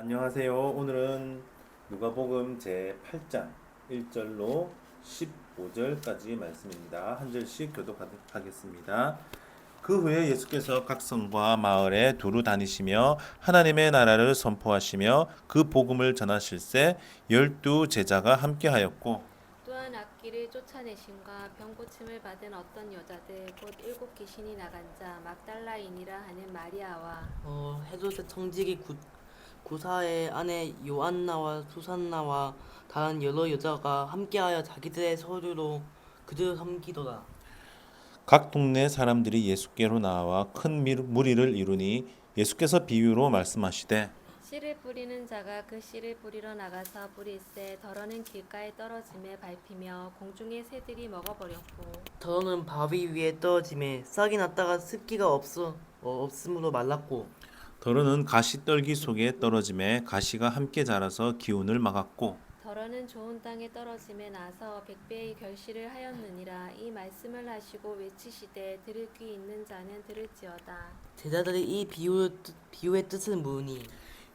안녕하세요. 오늘은 누가복음 제8장 1절로 15절까지 말씀입니다. 한 절씩 교독하겠습니다. 그 후에 예수께서 각 성과 마을에 두루 다니시며 하나님의 나라를 선포하시며 그 복음을 전하실새 12 제자가 함께하였고 또한 악귀를 쫓아내심과 병 고침을 받은 어떤 여자들 곧 7 귀신이 나간 자 막달라인이라 하는 마리아와 헤롯의 청지기 구사의 아내 요안나와 수산나와 다른 여러 여자가 함께하여 자기들의 서류로 그들을 섬기더라. 각 동네 사람들이 예수께로 나와 큰 무리를 이루니 예수께서 비유로 말씀하시되 씨를 뿌리는 자가 그 씨를 뿌리러 나가서 뿌릴새 더러는 길가에 떨어짐에 밟히며 공중의 새들이 먹어버렸고 더러는 바위 위에 떨어짐에 싹이 났다가 습기가 없음으로 말랐고 더러는 가시떨기 속에 떨어짐에 가시가 함께 자라서 기운을 막았고 더러는 좋은 땅에 떨어짐에 나서 100배의 결실을 하였느니라. 이 말씀을 하시고 외치시되 들을 귀 있는 자는 들을지어다. 제자들이 이 비유의 뜻을 물으니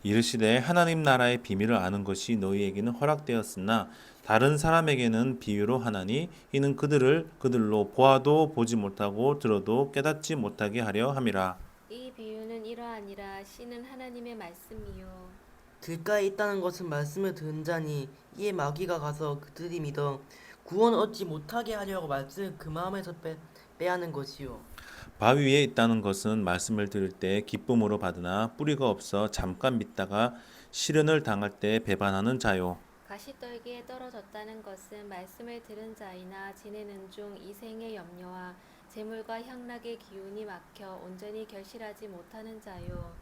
이르시되 하나님 나라의 비밀을 아는 것이 너희에게는 허락되었으나 다른 사람에게는 비유로 하나니 이는 그들로 보아도 보지 못하고 들어도 깨닫지 못하게 하려 함이라. 이 비유는 이러하니라. 씨는 하나님의 말씀이요 길가에 있다는 것은 말씀을 들은 자니 이에 마귀가 가서 그들이 믿어 구원 얻지 못하게 하려고 말씀을 그 마음에서 빼앗는 것이요. 바위 위에 있다는 것은 말씀을 들을 때 기쁨으로 받으나 뿌리가 없어 잠깐 믿다가 시련을 당할 때 배반하는 자요. 가시떨기에 떨어졌다는 것은 말씀을 들은 자이나 지내는 중 이 생의 염려와 재물과 향락의 기운이 막혀 온전히 결실하지 못하는 자요.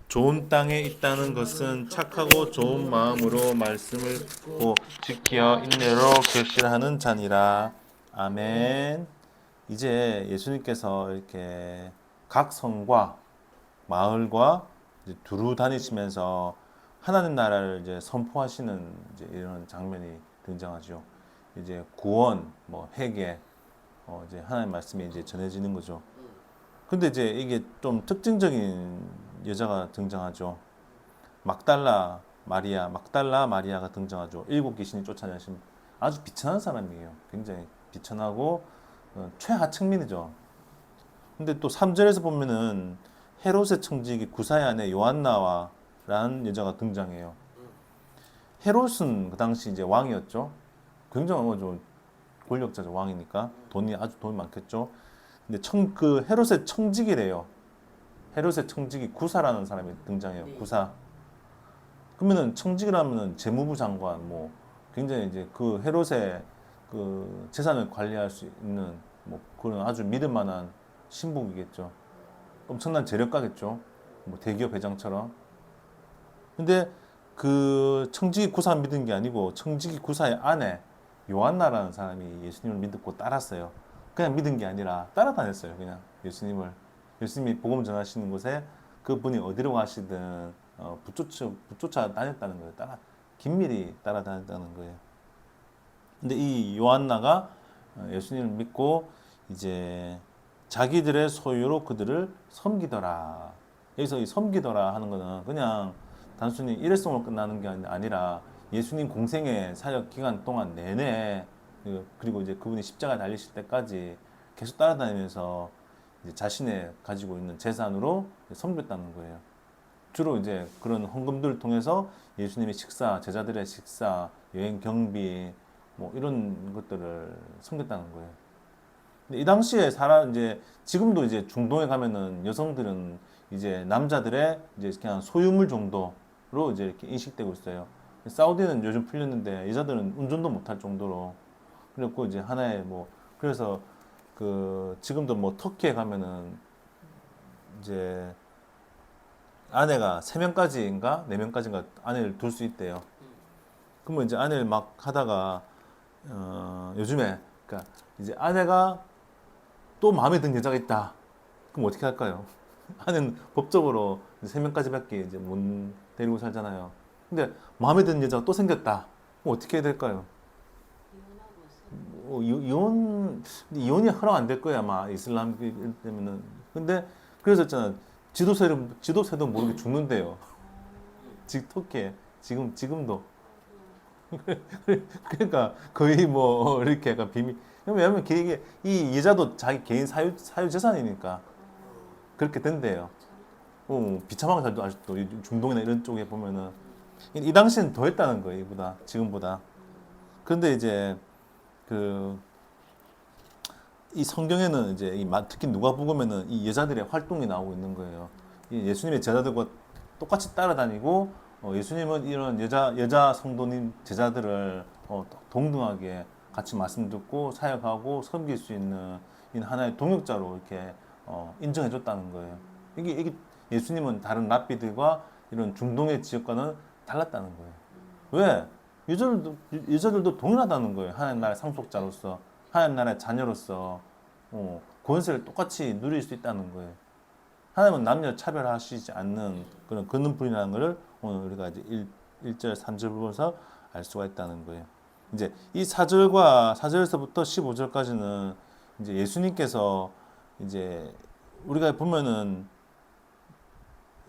좋은 땅에 있다는 것은 착하고 좋은 마음으로 말씀을 듣고 지켜 인내로 결실하는 자니라. 아멘. 이제 예수님께서 이렇게 각 성과 마을과 이제 두루 다니시면서 하나님 나라를 이제 선포하시는 이제 이런 장면이 등장하죠. 이제 구원, 뭐 회개, 이제 하나님 말씀이 이제 전해지는 거죠. 근데 이제 이게 좀 특징적인 여자가 등장하죠. 막달라 마리아가 등장하죠. 7 귀신이 쫓아내신 아주 비천한 사람이에요. 굉장히 비천하고 최하층민이죠. 근데 또 3절에서 보면은 헤롯의 청지기 구사의 아내 요한나와라는 여자가 등장해요. 헤롯은 그 당시 이제 왕이었죠. 굉장히 좀 권력자죠. 왕이니까 돈이 많겠죠. 근데 그 헤롯의 청지기래요. 헤롯의 청지기 구사라는 사람이 등장해요. 구사. 그러면은 청지기라면은 재무부 장관 뭐 굉장히 이제 그 헤롯의 그 재산을 관리할 수 있는 뭐 그런 아주 믿을 만한 신복이겠죠. 엄청난 재력가겠죠. 뭐 대기업 회장처럼. 근데 그 청지기 구사 믿은 게 아니고 청지기 구사의 아내 요한나라는 사람이 예수님을 믿고 따랐어요. 그냥 믿은 게 아니라 따라다녔어요. 그냥 예수님이 복음 전하시는 곳에 그분이 어디로 가시든 붙쫓아 다녔다는 거예요. 긴밀히 따라다녔다는 거예요. 근데 이 요한나가 예수님을 믿고 이제 자기들의 소유로 그들을 섬기더라. 여기서 이 섬기더라 하는 거는 그냥 단순히 일회성으로 끝나는 게 아니라 예수님 공생의 사역 기간 동안 내내 그리고 이제 그분이 십자가에 달리실 때까지 계속 따라다니면서 이제 자신의 가지고 있는 재산으로 섬겼다는 거예요. 주로 이제 그런 헌금들을 통해서 예수님의 식사, 제자들의 식사, 여행 경비 뭐 이런 것들을 섬겼다는 거예요. 근데 이 당시에 이제 지금도 이제 중동에 가면은 여성들은 이제 남자들의 이제 그냥 소유물 정도로 이제 이렇게 인식되고 있어요. 사우디는 요즘 풀렸는데 여자들은 운전도 못할 정도로 그랬고 이제 하나의 뭐 그래서 그 지금도 뭐 터키에 가면은 이제 아내가 3명까지인가 4명까지인가 아내를 둘 수 있대요. 그러면 이제 아내를 막 하다가 요즘에 그러니까 이제 아내가 또 마음에 드는 여자가 있다. 그럼 어떻게 할까요? 아내는 법적으로 3명까지밖에 이제 못 데리고 살잖아요. 근데 마음에 드는 여자가 또 생겼다. 그럼 어떻게 해야 될까요? 이혼이 허락 안 될 거야 아마 이슬람 때문은. 근데 그래서 있잖아 지도세도 모르게 죽는데요. 직톡해. 지금도. 그러니까 거의 뭐 이렇게 약간 비밀. 왜냐면 이게 이 여자도 자기 개인 사유 재산이니까 그렇게 된대요. 비참하게 살도 아직도 이 중동이나 이런 쪽에 보면은 이 당시는 더 했다는 거예요, 이보다 지금보다. 그런데 이제 그 이 성경에는 이제 특히 누가복음에는 이 여자들의 활동이 나오고 있는 거예요. 이 예수님의 제자들과 똑같이 따라다니고 예수님은 이런 여자 성도님 제자들을 동등하게 같이 말씀 듣고 사역하고 섬길 수 있는 이 하나의 동역자로 이렇게 인정해줬다는 거예요. 이게 예수님은 다른 랍비들과 이런 중동의 지역과는 달랐다는 거예요. 왜? 여자들도 동일하다는 거예요. 하나님 나라의 상속자로서, 하나님 나라의 자녀로서 권세를 똑같이 누릴 수 있다는 거예요. 하나님은 남녀 차별하시지 않는 그런 근원뿐이라는 것을 오늘 우리가 이제 1절, 3절 보면서 알 수가 있다는 거예요. 이제 이 4절에서부터 15절까지는 이제 예수님께서 이제 우리가 보면은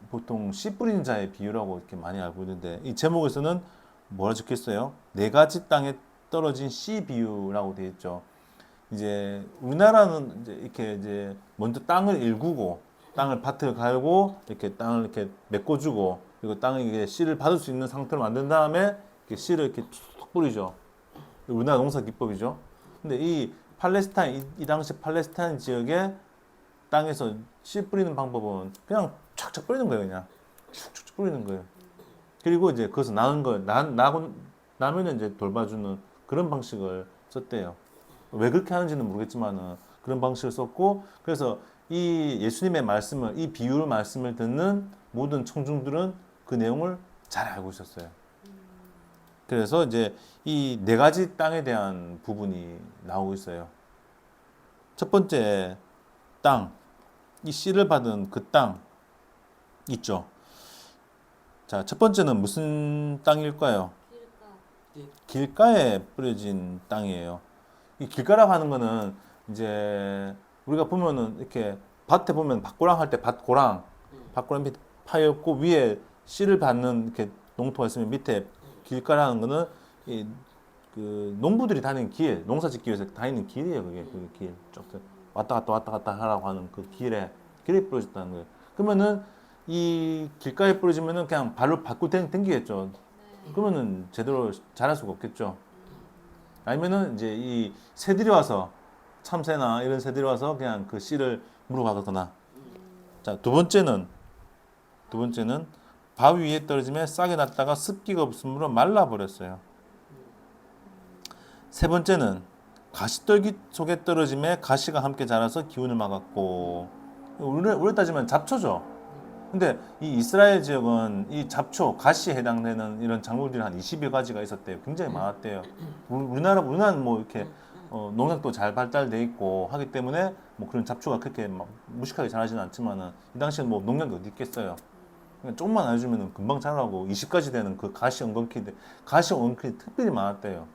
보통 씨 뿌리는 자의 비유라고 이렇게 많이 알고 있는데 이 제목에서는 뭐라 적혔어요? 네 가지 땅에 떨어진 씨 비유라고 되어 있죠. 이제 우리나라는 이제 먼저 땅을 일구고 땅을 밭을 갈고 이렇게 땅을 이렇게 메꿔주고 그리고 땅에 이게 씨를 받을 수 있는 상태로 만든 다음에 이렇게 씨를 이렇게 툭 뿌리죠. 우리나라 농사 기법이죠. 근데 이 팔레스타인 이 당시 팔레스타인 지역의 땅에서 씨 뿌리는 방법은 그냥 촥촥 뿌리는 거예요. 그냥 축축 뿌리는 거예요. 그리고 이제 거기서 나는 걸 나면 이제 돌봐주는 그런 방식을 썼대요. 왜 그렇게 하는지는 모르겠지만은 그런 방식을 썼고 그래서 이 예수님의 말씀을 이 비유의 말씀을 듣는 모든 청중들은 그 내용을 잘 알고 있었어요. 그래서 이제 이 네 가지 땅에 대한 부분이 나오고 있어요. 첫 번째 땅, 이 씨를 받은 그 땅 있죠. 자, 첫 번째는 무슨 땅일까요? 길가에 뿌려진 땅이에요. 이 길가라고 하는 거는 이제 우리가 보면은 이렇게 밭에 보면 밭고랑 할 때 밭고랑 밑에 파였고 위에 씨를 받는 이렇게 농토가 있으면 밑에 길가라는 거는 그 농부들이 다니는 길, 농사짓기 위해서 다니는 길이에요. 그게 그 길, 쭉 왔다 갔다 하라고 하는 그 길에 뿌려졌다는 거예요. 그러면은 이 길가에 뿌려지면은 그냥 발로 밟고 댕기겠죠. 그러면은 제대로 자랄 수가 없겠죠. 아니면은 이제 이 새들이 와서 참새나 이런 새들이 와서 그냥 그 씨를 물어가거나. 자, 두 번째는 바위 위에 떨어지면 싹이 났다가 습기가 없으므로 말라버렸어요. 세 번째는 가시떨기 속에 떨어짐에 가시가 함께 자라서 기운을 막았고 우리 따지면 잡초죠. 근데 이 이스라엘 지역은 이 잡초, 가시에 해당되는 이런 작물들이 한 20여 가지가 있었대요. 굉장히 많았대요. 우리나라는 뭐 이렇게 농약도 잘 발달돼 있고 하기 때문에 뭐 그런 잡초가 그렇게 막 무식하게 자라지는 않지만은 이 당시에는 뭐 농약이 어디 있겠어요. 그러니까 조금만 안 해주면 금방 자라고 20가지 되는 그 가시 엉겅퀴들 특별히 많았대요.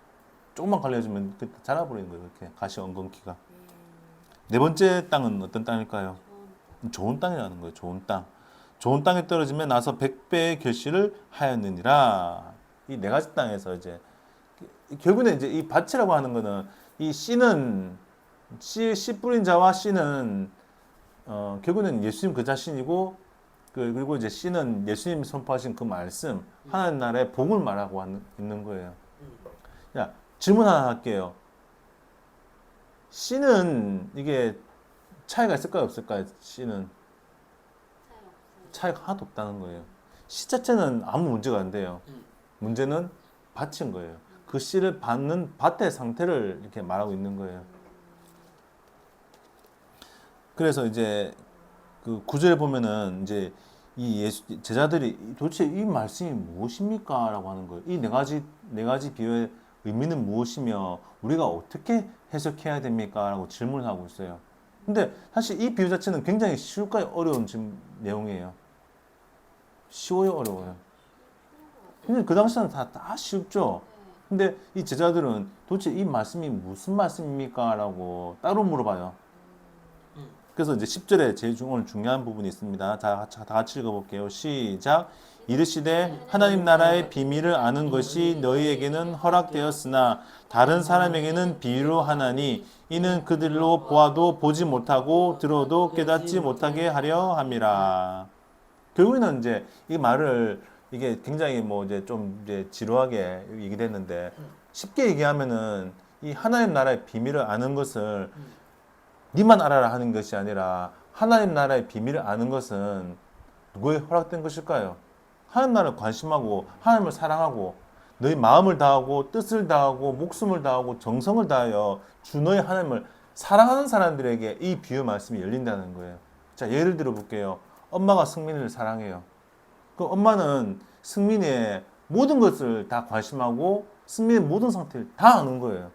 조금만 관리해주면 그때 자라버리는 거예요. 이렇게 가시 엉겅퀴가. 네 번째 땅은 어떤 땅일까요? 좋은 땅이라는 거예요. 좋은 땅. 좋은 땅에 떨어지면 나서 100배의 결실을 하였느니라. 이 네 가지 땅에서 이제 결국은 이제 이 밭이라고 하는 거는 이 씨는 씨 뿌린 자와 씨는 결국은 예수님 그 자신이고 그리고 이제 씨는 예수님이 선포하신 그 말씀 하나님 나라의 복을 말하고 있는 거예요. 야, 질문 하나 할게요. 씨는 이게 차이가 있을까요, 없을까요? 씨는 차이가 하나도 없다는 거예요. 씨 자체는 아무 문제가 안 돼요. 문제는 밭인 거예요. 그 씨를 받는 밭의 상태를 이렇게 말하고 있는 거예요. 그래서 이제 그 구절에 보면은 이제 이 제자들이 도대체 이 말씀이 무엇입니까? 라고 하는 거예요. 이 네 가지 비유의 의미는 무엇이며 우리가 어떻게 해석해야 됩니까? 라고 질문을 하고 있어요. 근데 사실 이 비유 자체는 굉장히 쉬울까요? 어려운 내용이에요. 쉬워요? 어려워요? 근데 그 당시에는 다 쉽죠? 근데 이 제자들은 도대체 이 말씀이 무슨 말씀입니까? 라고 따로 물어봐요. 그래서 이제 10절에 제일 오늘 중요한 부분이 있습니다. 다 같이 읽어볼게요. 시작. 이르시되 하나님 나라의 비밀을 아는 것이 너희에게는 허락되었으나 다른 사람에게는 비유로 하나니 이는 그들로 보아도 보지 못하고 들어도 깨닫지 못하게 하려 함이라. 결국에는 이제 이 말을 이게 굉장히 뭐 이제 좀 이제 지루하게 얘기됐는데 쉽게 얘기하면은 이 하나님 나라의 비밀을 아는 것을 니만 알아라 하는 것이 아니라 하나님 나라의 비밀을 아는 것은 누구에 허락된 것일까요? 하나님 나라를 관심하고 하나님을 사랑하고 너희 마음을 다하고 뜻을 다하고 목숨을 다하고 정성을 다하여 주 너희 하나님을 사랑하는 사람들에게 이 비유 말씀이 열린다는 거예요. 자, 예를 들어 볼게요. 엄마가 승민이를 사랑해요. 그 엄마는 승민이의 모든 것을 다 관심하고 승민의 모든 상태를 다 아는 거예요.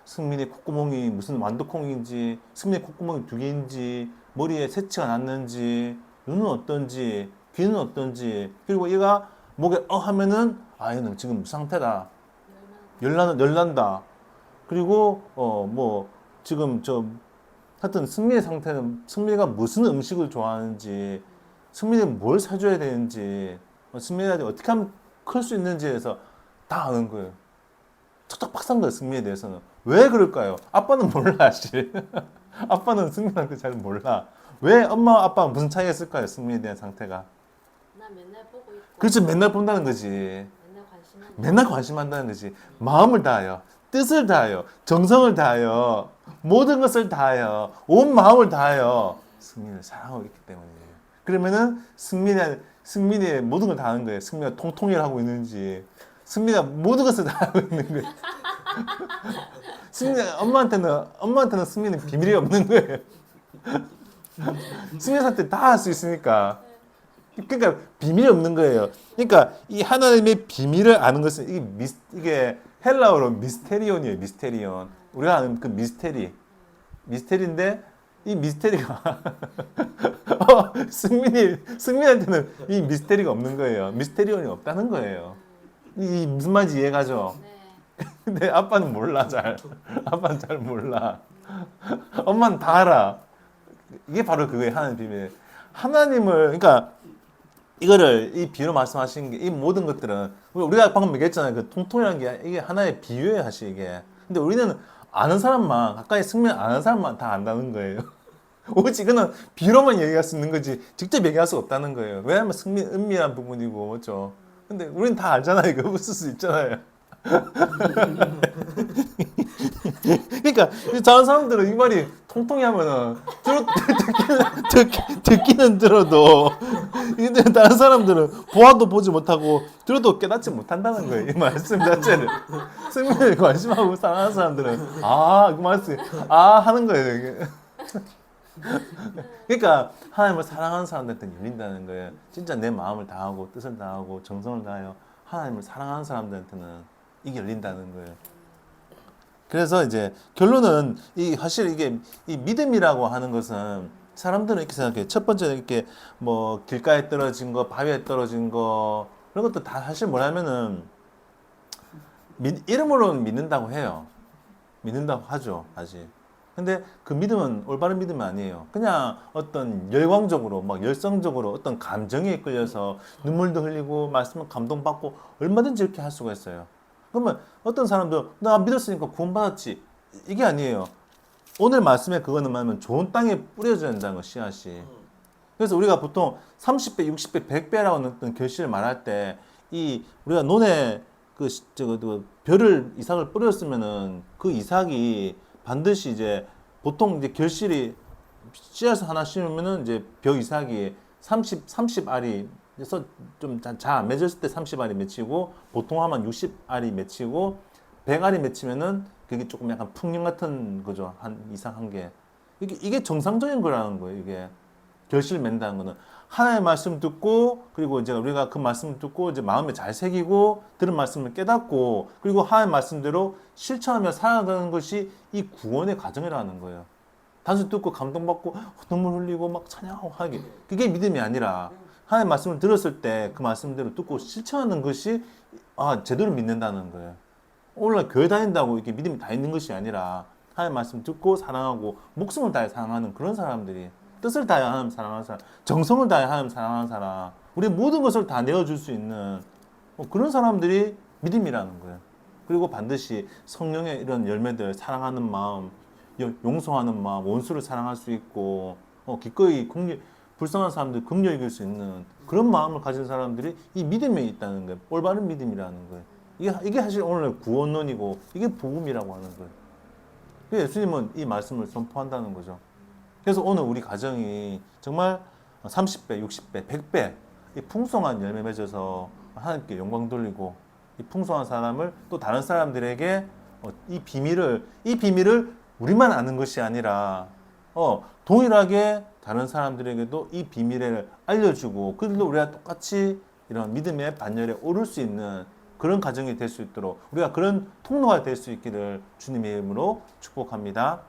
승민의 콧구멍이 무슨 완두콩인지, 승민의 콧구멍이 2개인지, 머리에 새치가 났는지, 눈은 어떤지, 귀는 어떤지, 그리고 얘가 목에 하면은 얘는 지금 상태다. 열난다. 그리고 뭐 지금 하여튼 승민의 상태는 승민이가 무슨 음식을 좋아하는지, 승민이가 뭘 사줘야 되는지, 승민이한테 어떻게 하면 클 수 있는지에 대해서 다 아는 거예요. 척척 빡산 거예요, 승민이에 대해서는. 왜 그럴까요? 아빠는 몰라, 사실. 아빠는 승민한테 잘 몰라. 왜 엄마와 아빠가 무슨 차이가 있을까요, 승민에 대한 상태가? 나 맨날 보고 있고. 그렇죠, 맨날 본다는 거지. 맨날 관심하는. 맨날 관심한다는 거지. 마음을 다하여, 뜻을 다하여, 정성을 다하여, 모든 것을 다하여, 온 마음을 다하여 승민을 사랑하고 있기 때문이에요. 그러면은 승민이의 모든 걸 다 하는 거예요. 승민이가 통통이를 하고 있는지, 승민이가 모든 것을 다 하고 있는 거예요. 엄마한테는 승민이는 비밀이 없는 거예요. 승민한테 다 할 수 있으니까. 그러니까 비밀이 없는 거예요. 그러니까 이 하나님의 비밀을 아는 것은 이게 헬라어로 미스테리온이에요. 미스테리온. 우리가 아는 그 미스테리인데 이 미스테리가 승민한테는 이 미스테리가 없는 거예요. 미스테리온이 없다는 거예요. 이 무슨 말인지 이해가죠? 네. 근데 아빠는 몰라 잘. 아빠는 잘 몰라. 엄마는 다 알아. 이게 바로 그거예요. 하나님 비밀. 하나님을 그러니까 이거를 이 비유로 말씀하신 게 이 모든 것들은 우리가 방금 얘기했잖아요. 그 통통이라는 게 이게 하나의 비유예요, 사실 이게. 근데 우리는 아는 사람만 가까이 승민 아는 사람만 다 안다는 거예요. 오직 이거는 비유로만 얘기할 수 있는 거지 직접 얘기할 수 없다는 거예요. 왜냐하면 승민 은밀한 부분이고 뭐죠. 근데 우리는 다 알잖아요. 이거 웃을 수 있잖아요. 그러니까 다른 사람들은 이 말이 통통이 하면은 듣기는 들어도 근데 다른 사람들은 보아도 보지 못하고 들어도 깨닫지 못한다는 거예요. 이 말씀 자체를. 승민에 관심하고 사랑하는 사람들은 그 말씀 하는 거예요. 이게. 그러니까 하나님을 사랑하는 사람들한테 열린다는 거예요. 진짜 내 마음을 다하고 뜻을 다하고 정성을 다하여 하나님을 사랑하는 사람들한테는 이게 열린다는 거예요. 그래서 이제 결론은 사실 이게 이 믿음이라고 하는 것은 사람들은 이렇게 생각해요. 첫 번째는 이렇게 뭐 길가에 떨어진 거, 바위에 떨어진 거 그런 것도 다 사실 뭐냐면은 이름으로는 믿는다고 해요. 믿는다고 하죠, 사실. 근데 그 믿음은 올바른 믿음이 아니에요. 그냥 어떤 열광적으로, 막 열성적으로 어떤 감정에 끌려서 눈물도 흘리고 말씀을 감동받고 얼마든지 이렇게 할 수가 있어요. 그러면 어떤 사람도 나 믿었으니까 구원받았지. 이게 아니에요. 오늘 말씀에 그거는 뭐냐면 좋은 땅에 뿌려져야 된다는 거, 씨앗이. 그래서 우리가 보통 30배, 60배, 100배라고 어떤 결실을 말할 때 우리가 논에 벼를 이삭을 뿌렸으면은 그 이삭이 반드시 이제 보통 이제 결실이 씨앗을 하나 심으면은 이제 벼 이삭이 30알이 그래서 좀 잘 안 맺었을 때 30알이 맺히고 보통 하면 60알이 맺히고 100알이 맺히면은 그게 조금 약간 풍년 같은 거죠. 한 이상 한 개. 이게 정상적인 거라는 거예요. 이게 결실 맺는다는 거는 하나님의 말씀 듣고 그리고 이제 우리가 그 말씀 듣고 이제 마음에 잘 새기고 들은 말씀을 깨닫고 그리고 하나님의 말씀대로 실천하며 살아가는 것이 이 구원의 과정이라는 거예요. 단순히 듣고 감동받고 눈물 흘리고 막 찬양하고 하게 그게 믿음이 아니라 하나님의 말씀을 들었을 때 그 말씀대로 듣고 실천하는 것이 제대로 믿는다는 거예요. 오늘날 교회 다닌다고 이렇게 믿음이 다 있는 것이 아니라 하나님 말씀 듣고 사랑하고 목숨을 다해 사랑하는 그런 사람들이, 뜻을 다해 하나님 사랑하는 사람, 정성을 다해 하나님 사랑하는 사람, 우리 모든 것을 다 내어줄 수 있는 그런 사람들이 믿음이라는 거예요. 그리고 반드시 성령의 이런 열매들, 사랑하는 마음, 용서하는 마음, 원수를 사랑할 수 있고 기꺼이 불쌍한 사람들 긍휼히 여길 수 있는 그런 마음을 가진 사람들이 이 믿음에 있다는 거예요. 올바른 믿음이라는 거예요. 이게 사실 오늘 구원론이고 이게 복음이라고 하는 거예요. 그래서 예수님은 이 말씀을 선포한다는 거죠. 그래서 오늘 우리 가정이 정말 30배, 60배, 100배 이 풍성한 열매 맺어서 하나님께 영광 돌리고 이 풍성한 사람을 또 다른 사람들에게 이 비밀을 우리만 아는 것이 아니라 동일하게 다른 사람들에게도 이 비밀을 알려주고 그들도 우리가 똑같이 이런 믿음의 반열에 오를 수 있는 그런 가정이 될 수 있도록 우리가 그런 통로가 될 수 있기를 주님의 이름으로 축복합니다.